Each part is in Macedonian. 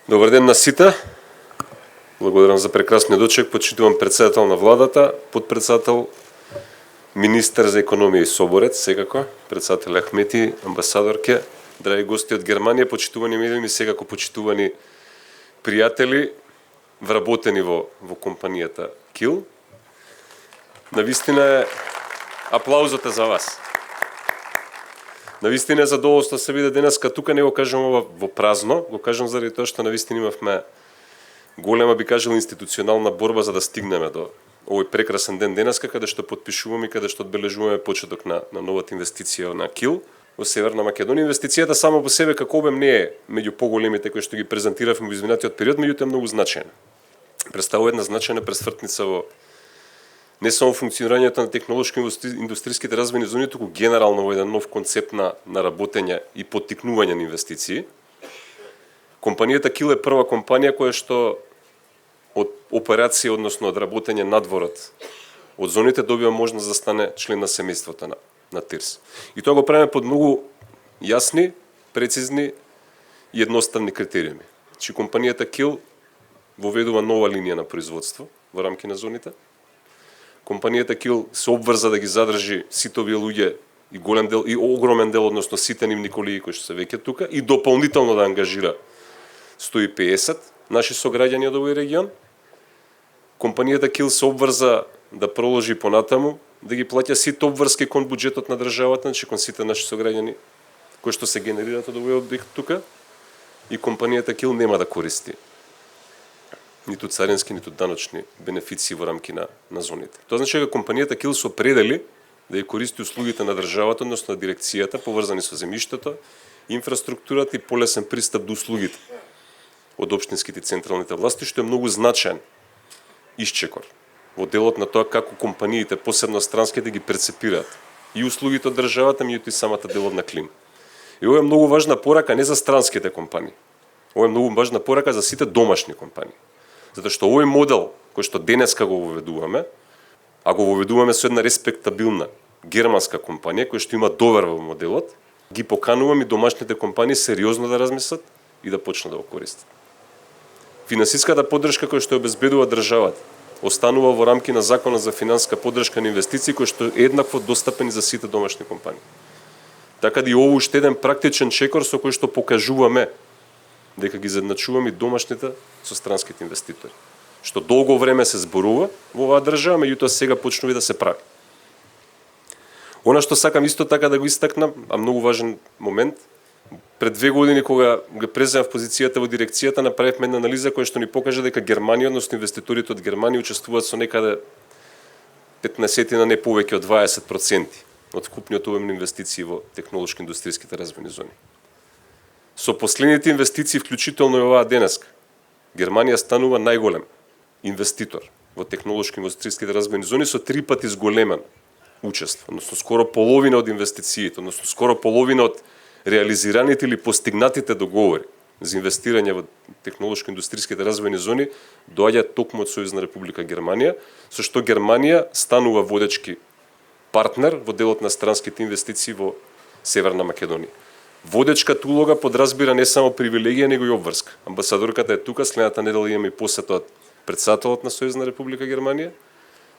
Добар ден на сите. Благодарам за прекрасниот дочек. Почитувам председател на владата, подпредседател, министер за економија и соборец, секако, председател Ахмети, амбасадорке, драги гости од Германија, почитувани медиуми, секако почитувани пријатели, вработени во компанијата KIL. Навистина е аплаузот е за вас. Навистина е задоволство се биде денеска тука, не го кажам ова во празно, го кажам заради тоа што навистина имавме голема, би кажал, институционална борба за да стигнеме до овој прекрасен ден денеска, каде што подпишуваме и каде што одбележуваме почеток на новата инвестиција на KIL во Северна Македонија. Инвестицијата само по себе како обем не е меѓу поголемите кои што ги презентиравме во изминатиот период, меѓутоа е многу значајна. Представува една значајна пресвртница во не само функционирањето на технолошко-индустријските развојни зони, туку генерално во еден нов концепт на работење и поттикнување на инвестиции. Компанијата KIL е прва компанија која што од операција, односно од работење надворот од зоните добива можност да стане член на семејството на ТИРС. И тоа го правиме под многу јасни, прецизни и едноставни критериуми. Че компанијата KIL воведува нова линија на производство во рамки на зоните. Компанијата KIL се обврза да ги задржи сите овие луѓе и голем дел и огромен дел, односно сите нивни колеги кои што се веќе тука, и дополнително да ангажира 150 наши сограѓани од овој регион. Компанијата KIL се обврза да проложи понатаму, да ги плаќа сите обврски кон буџетот на државата, значи кон сите наши сограѓани кои што се генерираат од овој објект тука, и компанијата KIL нема да користи ниту царински, ниту даночни бенефиции во рамки на зоните. Тоа значи дека компанијата KIL се определи да ја користи услугите на државата, односно на дирекцијата, поврзани со земјиштето, инфраструктурата и полесен пристап до услугите од општинските и централните власти, што е многу значаен исчекор во делот на тоа како компаниите, посебно странските, ги прецепираат и услугите од државата, меѓутоа и самата деловна клима. И ова е многу важна порака не за странските компании. Ова е многу важна порака за сите домашни компании. Затоа што овој модел кој што денеска го воведуваме, а го воведуваме со една респектабилна германска компанија која што има довер во моделот, ги покануваме и домашните компании сериозно да размислат и да почнат да го користат. Финансиската поддршка која што обезбедува државата останува во рамки на Законот за финансиска поддршка на инвестиции, кој што е еднакво достапен за сите домашни компании. Така да и ово уште еден практичен чекор со кој што покажуваме дека ги заедначуваме и домашните со странските инвеститори. Што долго време се зборува во оваа држава, меѓутоа сега почнува и да се прави. Она што сакам исто така да го истакнам, а многу важен момент, пред 2 години кога го преземав позицијата во дирекцијата, направивме една анализа која што ни покажа дека Германија, односно инвеститорите од Германија учествуваат со некаде 15 на не повеќе од 20% од вкупниот обем на инвестиции во технолошко-индустријските развојни зони. Со последните инвестиции, вклучително и оваа денеска, Германија станува најголем инвеститор во технолошко-индустријските развојни зони со 3 пати зголемен учество, односно скоро половина од инвестициите, односно скоро половина од реализираните или постигнатите договори за инвестирање во технолошко-индустријските развојни зони доаѓаат токму од Сојузна република Германија, со што Германија станува водечки партнер во делот на странските инвестиции во Северна Македонија. Водечката улога подразбира не само привилегија, него и обврска. Амбасадорката е тука, следната недела имаме и посета од председателот на Сојузна република Германија,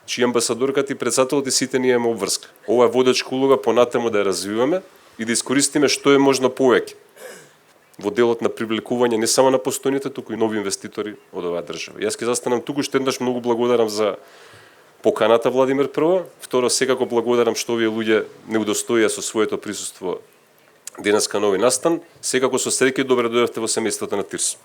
чиј амбасадорката и председателот и сите ние имаме обврска. Ова е водечка улога понатаму да ја развиваме и да искористиме што е можно повеќе во делот на привлекување не само на постојните, туку и нови инвеститори од оваа држава. Јас ќе застанам туку, што еднаш многу благодарам за поканата, Владимир, прво. Второ, секако благодарам што овие луѓе не удостоија со своето присуство денеска на овој настан. Секако со среќа и добре дојдовте во семејството на ТИРС.